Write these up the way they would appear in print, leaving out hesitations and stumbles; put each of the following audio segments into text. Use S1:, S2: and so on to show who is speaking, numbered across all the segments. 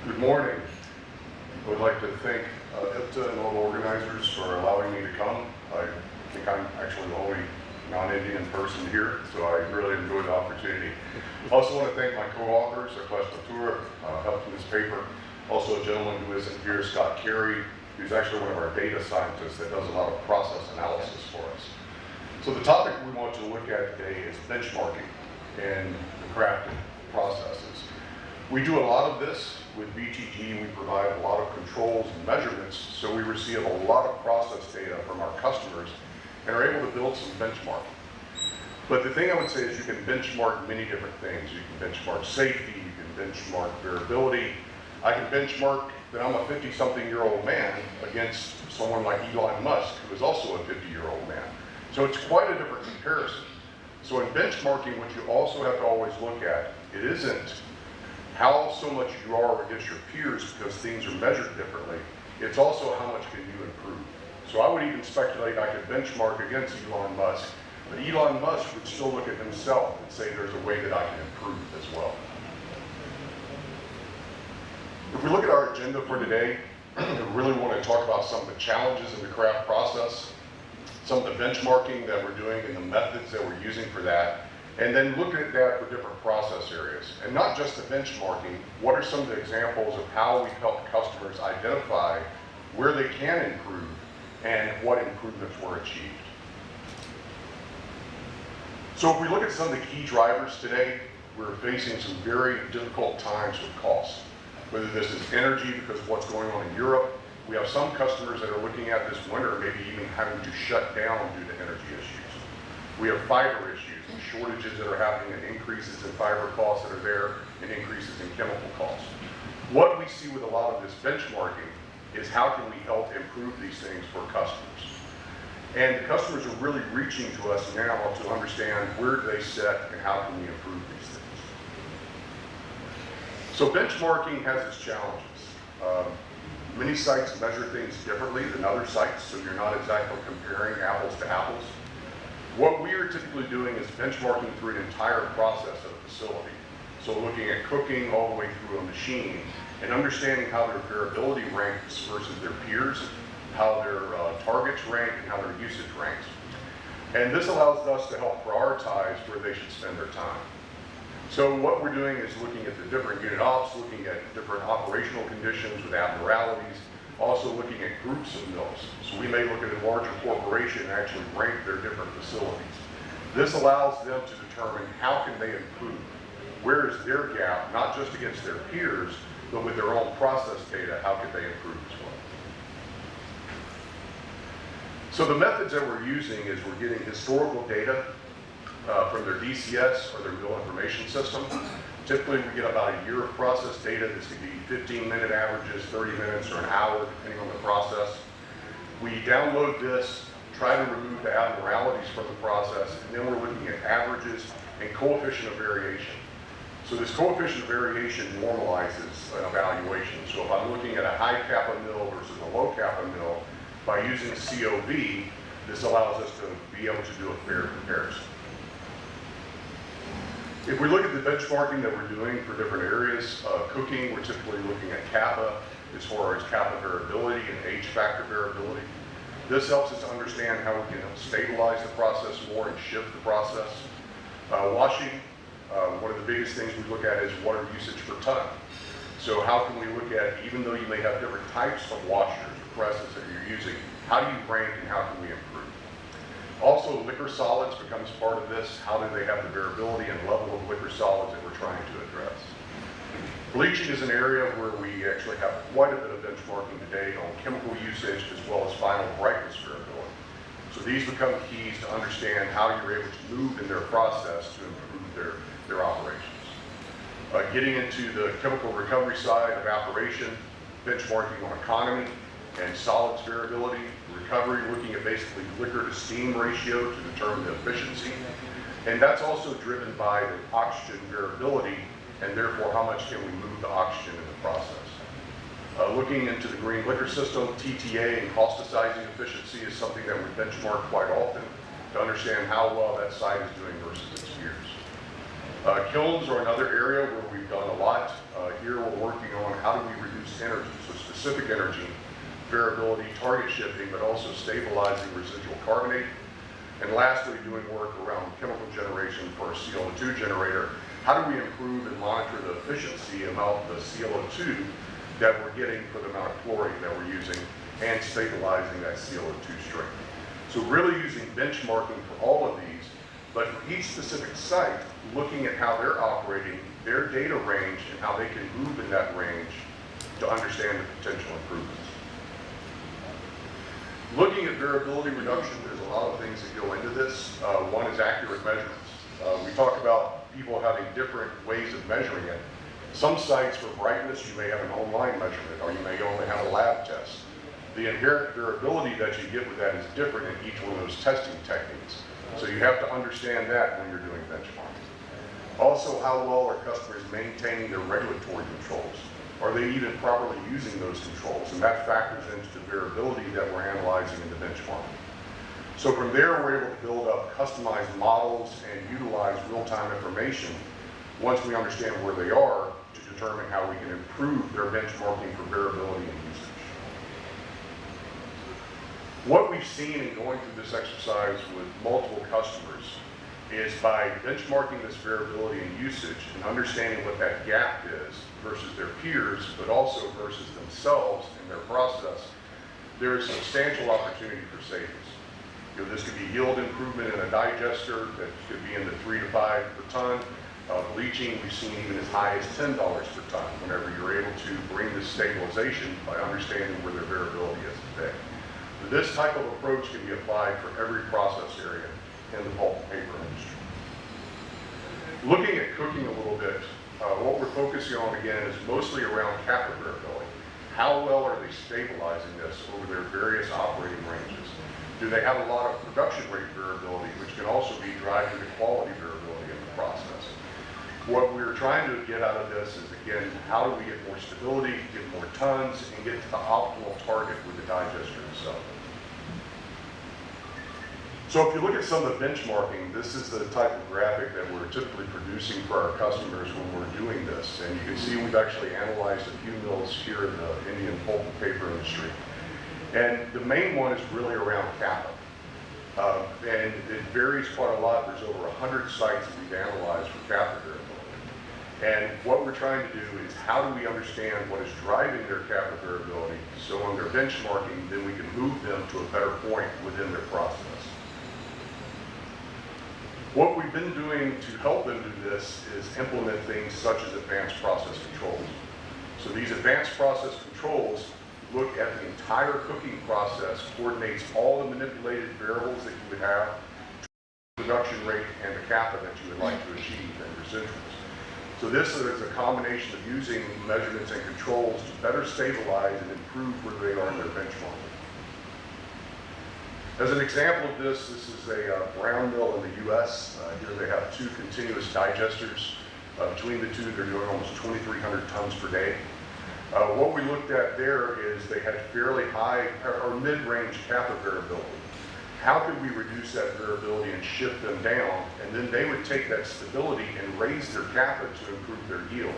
S1: Good morning. I would like to thank IPTA and all the organizers for allowing me to come. I think I'm actually the only non-Indian person here, so I really enjoyed the opportunity. I also want to thank my co-authors, Sess helped in this paper. Also a gentleman who isn't here, Scott Carey, who's actually one of our data scientists that does a lot of process analysis for us. So the topic we want to look at today is benchmarking and the crafting processes. We do a lot of this with BTG. We provide a lot of controls and measurements, so we receive a lot of process data from our customers and are able to build some benchmarking. But the thing I would say is you can benchmark many different things. You can benchmark safety, you can benchmark variability. I can benchmark that I'm a 50-something-year-old man against someone like Elon Musk, who is also a 50-year-old man. So it's quite a different comparison. So in benchmarking, what you also have to always look at, it isn't how so much you are against your peers because things are measured differently. It's also how much can you improve. So I would even speculate I could benchmark against Elon Musk, but Elon Musk would still look at himself and say there's a way that I can improve as well. If we look at our agenda for today, I really want to talk about some of the challenges in the craft process, some of the benchmarking that we're doing and the methods that we're using for that, and then look at that for different process areas. And not just the benchmarking, what are some of the examples of how we help customers identify where they can improve and what improvements were achieved. So if we look at some of the key drivers today, we're facing some very difficult times with costs. Whether this is energy because of what's going on in Europe, we have some customers that are looking at this winter maybe even having to shut down due to energy issues. We have fiber issues and shortages that are happening and increases in fiber costs that are there and increases in chemical costs. What we see with a lot of this benchmarking is how can we help improve these things for customers. And the customers are really reaching to us now to understand where do they set and how can we improve these things. So benchmarking has its challenges. Many sites measure things differently than other sites, so you're not exactly comparing apples to apples. What we are typically doing is benchmarking through an entire process of a facility. So looking at cooking all the way through a machine and understanding how their variability ranks versus their peers, how their targets rank, and how their usage ranks. And this allows us to help prioritize where they should spend their time. So what we're doing is looking at the different unit ops, looking at different operational conditions with abnormalities, also looking at groups of mills. So we may look at a larger corporation and actually rank their different facilities. This allows them to determine how can they improve. Where is their gap, not just against their peers, but with their own process data, how can they improve as well. So the methods that we're using is we're getting historical data from their DCS or their mill information system. Typically we get about a year of process data. This could be 15-minute averages, 30 minutes, or an hour, depending on the process. We download this, try to remove the abnormalities from the process, and then we're looking at averages and coefficient of variation. So this coefficient of variation normalizes an evaluation. So if I'm looking at a high kappa mill versus a low kappa mill, by using COV, this allows us to be able to do a fair comparison. If we look at the benchmarking that we're doing for different areas, cooking, we're typically looking at kappa as far as kappa variability and H factor variability. This helps us to understand how we can stabilize the process more and shift the process. Washing, one of the biggest things we look at is water usage per ton. So how can we look at, even though you may have different types of washers or presses that you're using, how do you rank and how can we improve? Also, liquor solids becomes part of this. How do they have the variability and level of liquor solids that we're trying to address? Bleaching is an area where we actually have quite a bit of benchmarking today on chemical usage as well as final brightness variability. So these become keys to understand how you're able to move in their process to improve their operations. Getting into the chemical recovery side of operation, benchmarking on economy and solids variability, recovery, looking at basically liquor to steam ratio to determine the efficiency. And that's also driven by the oxygen variability and therefore how much can we move the oxygen in the process. Looking into the green liquor system, TTA and causticizing efficiency is something that we benchmark quite often to understand how well that site is doing versus its peers. Kilns are another area where we've done a lot. Here we're working on how how do we reduce energy, so specific energy, variability, target shifting, but also stabilizing residual carbonate. And lastly, doing work around chemical generation for our CO2 generator. How do we improve and monitor the efficiency amount of the CO2 that we're getting for the amount of chlorine that we're using and stabilizing that CO2 stream. So really using benchmarking for all of these, but for each specific site, looking at how they're operating, their data range, and how they can move in that range to understand the potential improvements. Looking at variability reduction, there's a lot of things that go into this. One is accurate measurements. We talk about people having different ways of measuring it. Some sites for brightness, you may have an online measurement, or you may only have a lab test. The inherent variability that you get with that is different in each one of those testing techniques. So you have to understand that when you're doing benchmarking. Also, how well are customers maintaining their regulatory controls? Are they even properly using those controls? And that factors into the variability that we're analyzing in the benchmarking. So from there, we're able to build up customized models and utilize real-time information once we understand where they are to determine how we can improve their benchmarking for variability and usage. What we've seen in going through this exercise with multiple customers is by benchmarking this variability and usage and understanding what that gap is versus their peers, but also versus themselves in their process, there is substantial opportunity for savings. You know, this could be yield improvement in a digester that could be in the 3 to 5 per ton. Bleaching, we've seen even as high as $10 per ton whenever you're able to bring this stabilization by understanding where their variability is today. This type of approach can be applied for every process area in the pulp and paper industry. Looking at cooking a little bit, what we're focusing on again is mostly around kappa variability. How well are they stabilizing this over their various operating ranges? Do they have a lot of production rate variability, which can also be driving the quality variability in the process? What we're trying to get out of this is, again, how do we get more stability, get more tons, and get to the optimal target with the digester itself. So if you look at some of the benchmarking, this is the type of graphic that we're typically producing for our customers when we're doing this. And you can see we've actually analyzed a few mills here in the Indian pulp and paper industry. And the main one is really around kappa. And it varies quite a lot. There's over 100 sites that we've analyzed for kappa variability. And what we're trying to do is how do we understand what is driving their kappa variability, so when they're benchmarking, then we can move them to a better point within their process. What we've been doing to help them do this is implement things such as advanced process controls. So these advanced process controls look at the entire cooking process, coordinates all the manipulated variables that you would have, production rate, and the kappa that you would like to achieve and residuals. So this is a combination of using measurements and controls to better stabilize and improve where they are in their benchmarking. As an example of this, this is a brown mill in the U.S. Here they have 2 continuous digesters. Between the 2, they're doing almost 2,300 tons per day. What we looked at there is they had fairly high or mid-range kappa variability. How could we reduce that variability and shift them down? And then they would take that stability and raise their kappa to improve their yield.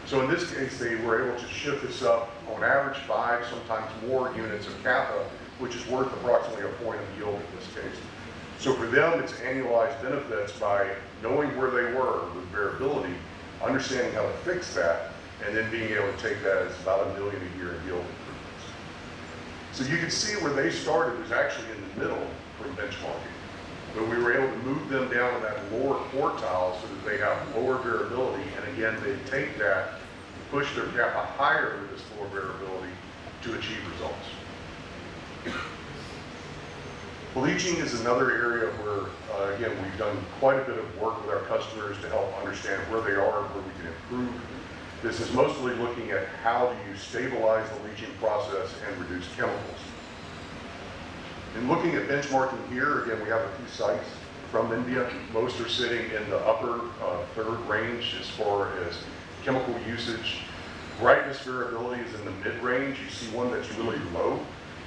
S1: So in this case, they were able to shift this up on average 5, sometimes more units of kappa, which is worth approximately a point of yield in this case. So for them, it's annualized benefits by knowing where they were with variability, understanding how to fix that, and then being able to take that as about $1 million a year in yield improvements. So you can see where they started was actually in the middle for benchmarking. But we were able to move them down to that lower quartile so that they have lower variability, and again, they take that, push their kappa higher with this lower variability to achieve results. Bleaching is another area where, again, we've done quite a bit of work with our customers to help understand where they are and where we can improve. This is mostly looking at how do you stabilize the bleaching process and reduce chemicals. In looking at benchmarking here, again, we have a few sites from India. Most are sitting in the upper third range as far as chemical usage. Brightness variability is in the mid-range. You see one that's really low.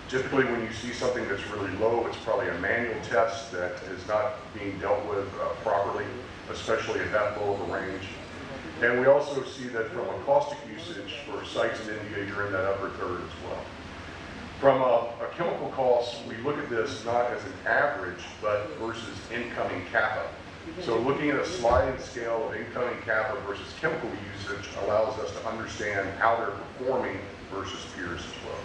S1: Typically, when you see something that's really low, it's probably a manual test that is not being dealt with properly, especially at that low of a range. And we also see that from a caustic usage for sites in India, you're in that upper third as well. From a chemical cost, we look at this not as an average, but versus incoming kappa. So looking at a sliding scale of incoming kappa versus chemical usage allows us to understand how they're performing versus peers as well.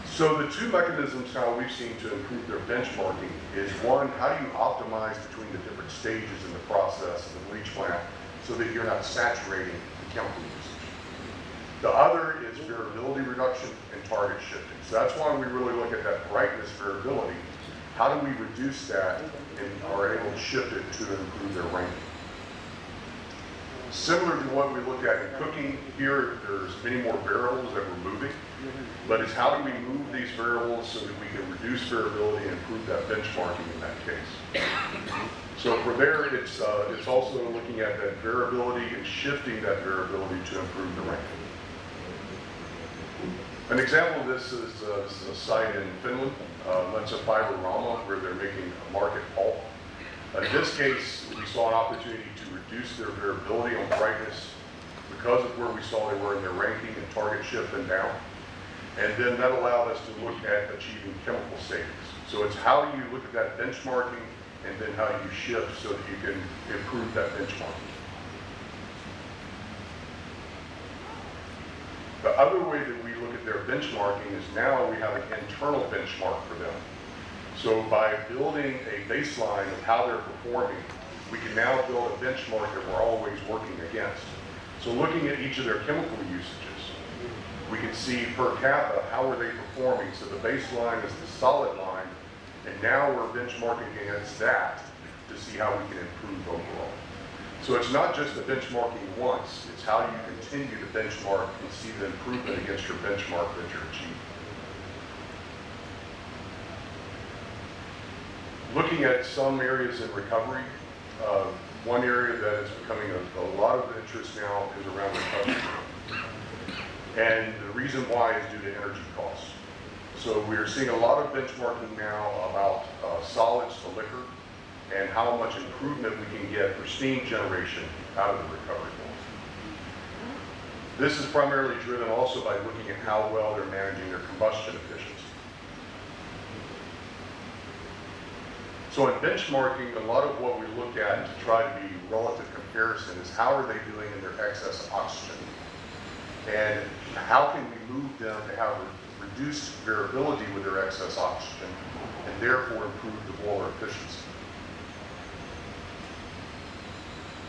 S1: So the two mechanisms how we've seen to improve their benchmarking is one, how do you optimize between the different stages in the process of the bleach plant so that you're not saturating the chemical usage. The other is variability reduction and target shifting. So that's why we really look at that brightness variability. How do we reduce that and are able to shift it to improve their ranking? Similar to what we looked at in cooking, here there's many more variables that we're moving, but it's how do we move these variables so that we can reduce variability and improve that benchmarking in that case. So for there, it's also looking at that variability and shifting that variability to improve the ranking. An example of this is a site in Finland, Metsä Fiber Rama, where they're making a market pulp. In this case, we saw an opportunity to reduce their variability on brightness because of where we saw they were in their ranking and target shift and down. And then that allowed us to look at achieving chemical savings. So it's how you look at that benchmarking and then how you shift so that you can improve that benchmarking. The other way that we look at their benchmarking is now we have an internal benchmark for them. So by building a baseline of how they're performing, we can now build a benchmark that we're always working against. So looking at each of their chemical usages, we can see per kappa, how are they performing? So the baseline is the solid line, and now we're benchmarking against that to see how we can improve overall. So it's not just the benchmarking once, it's how you continue to benchmark and see the improvement against your benchmark that you're achieving. Looking at some areas in recovery, one area that is becoming a lot of interest now is around recovery. And the reason why is due to energy costs. So we're seeing a lot of benchmarking now about solids to liquor and how much improvement we can get for steam generation out of the recovery bowl. This is primarily driven also by looking at how well they're managing their combustion efficiency. So in benchmarking, a lot of what we look at to try to be relative comparison is how are they doing in their excess oxygen? And how can we move them to have reduced variability with their excess oxygen and therefore improve the boiler efficiency?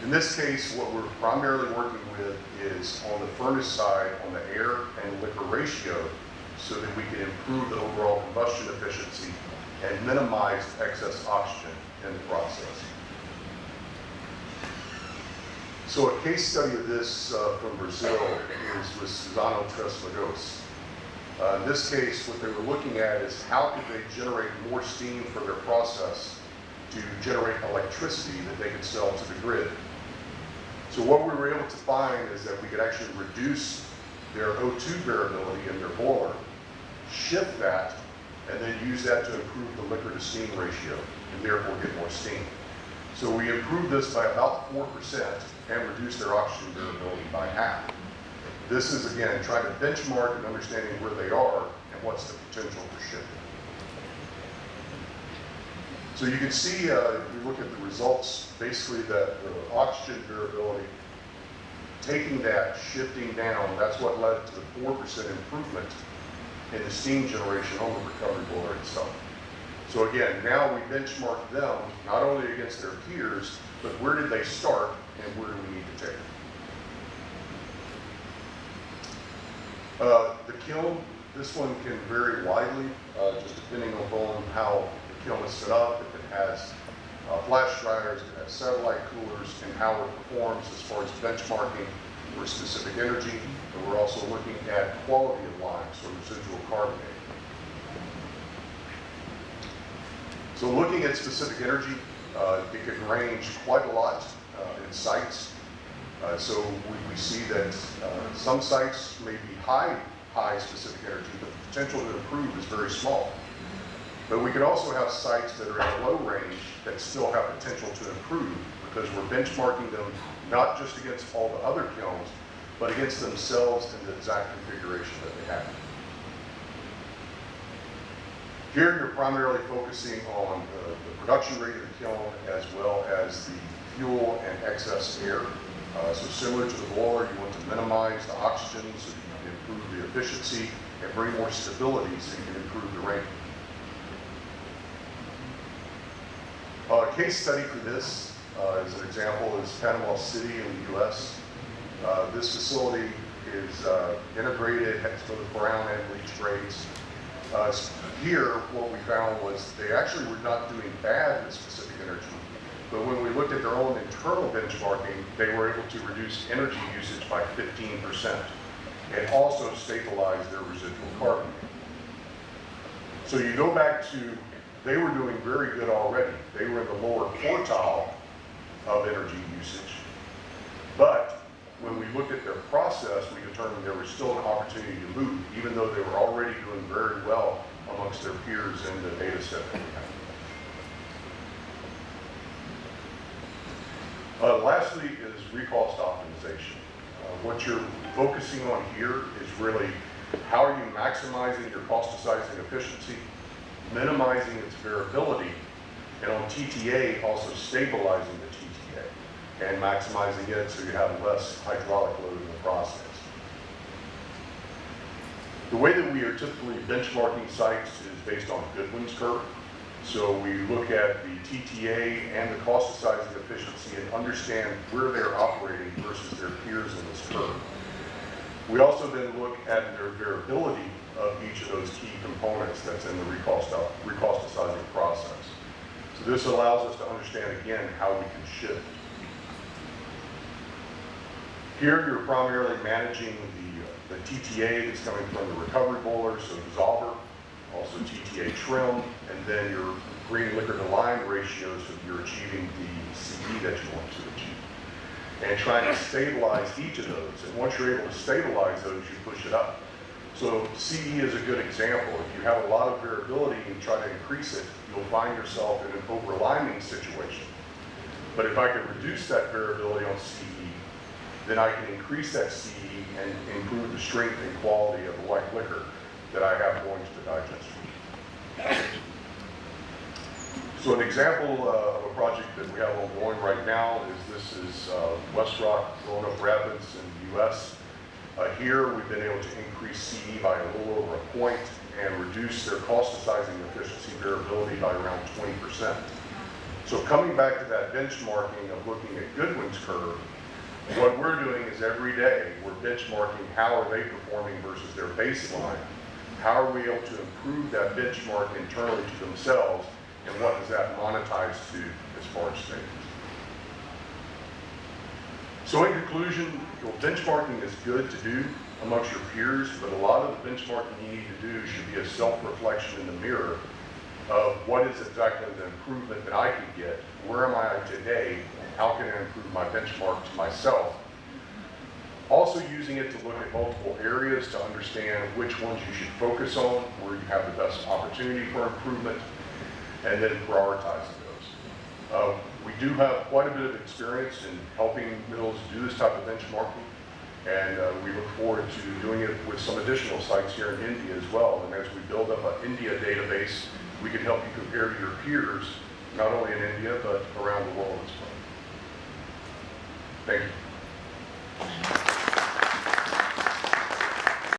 S1: In this case, what we're primarily working with is on the furnace side, on the air and liquor ratio, so that we can improve the overall combustion efficiency and minimize excess oxygen in the process. So a case study of this from Brazil is with Suzano Tres Lagoas. In this case, what they were looking at is how could they generate more steam for their process to generate electricity that they could sell to the grid. So what we were able to find is that we could actually reduce their O2 variability in their boiler, shift that, and then use that to improve the liquor to steam ratio and therefore get more steam. So we improved this by about 4% and reduced their oxygen variability by half. This is, again, trying to benchmark and understanding where they are and what's the potential for shifting. So you can see, if you look at the results, basically that the oxygen variability, taking that, shifting down, that's what led to the 4% improvement in the steam generation on the recovery boiler itself. So again, now we benchmark them not only against their peers, but where did they start and where do we need to take them? The kiln, this one can vary widely, just depending on how the kiln is set up. If it has flash dryers, if it has satellite coolers, and how it performs as far as benchmarking for specific energy. And we're also looking at quality of lime, so residual carbonate. So looking at specific energy, it can range quite a lot in sites. So we see that some sites may be high specific energy, but the potential to improve is very small. But we can also have sites that are at a low range that still have potential to improve because we're benchmarking them not just against all the other kilns, but against themselves and the exact configuration that they have. Here you're primarily focusing on the production rate of the kiln as well as the fuel and excess air. So similar to the boiler, you want to minimize the oxygen so that you can improve the efficiency and bring more stability so you can improve the rate. A case study for this, as an example, is Panama City in the U.S. This facility is integrated, has both brown and bleach grades. Here, what we found was they actually were not doing bad with specific energy, but when we looked at their own internal benchmarking, they were able to reduce energy usage by 15% and also stabilize their residual carbon. So you go back to, they were doing very good already. They were in the lower quartile of energy usage, but when we looked at their process, we determined there was still an opportunity to move, even though they were already doing very well amongst their peers in the data set that we have. Lastly is recost optimization. What you're focusing on here is really how are you maximizing your cost-to-sizing efficiency, minimizing its variability, and on TTA also stabilizing the TTA and maximizing it so you have less hydraulic load in the process. The way that we are typically benchmarking sites is based on Goodwin's curve. So we look at the TTA and the cost-to-sizing efficiency and understand where they're operating versus their peers in this curve. We also then look at their variability of each of those key components that's in the recost-to-sizing process. So this allows us to understand, again, how we can shift. Here you're primarily managing the TTA that's coming from the recovery boiler, so dissolver, also TTA trim, and then your green liquor to lime ratio so you're achieving the CE that you want to achieve. And trying to stabilize each of those. And once you're able to stabilize those, you push it up. So CE is a good example. If you have a lot of variability and try to increase it, you'll find yourself in an over-liming situation. But if I can reduce that variability on CE, then I can increase that CE and improve the strength and quality of the white liquor that I have going to the digester. So an example of a project that we have ongoing right now is this is West Rock, Roanoke Rapids in the U.S. Here we've been able to increase CE by a little over a point and reduce their cost-to-sizing efficiency variability by around 20%. So coming back to that benchmarking of looking at Goodwin's curve, what we're doing is every day we're benchmarking how are they performing versus their baseline. How are we able to improve that benchmark internally to themselves, and what does that monetize to as far as savings? So in conclusion, benchmarking is good to do amongst your peers, but a lot of the benchmarking you need to do should be a self-reflection in the mirror of what is exactly the improvement that I can get, where am I today, how can I improve my benchmark to myself. Also using it to look at multiple areas to understand which ones you should focus on, where you have the best opportunity for improvement, and then prioritizing those. We do have quite a bit of experience in helping mills do this type of benchmarking, and we look forward to doing it with some additional sites here in India as well. And as we build up an India database, we can help you compare to your peers, not only in India, but around the world as well. Thank you.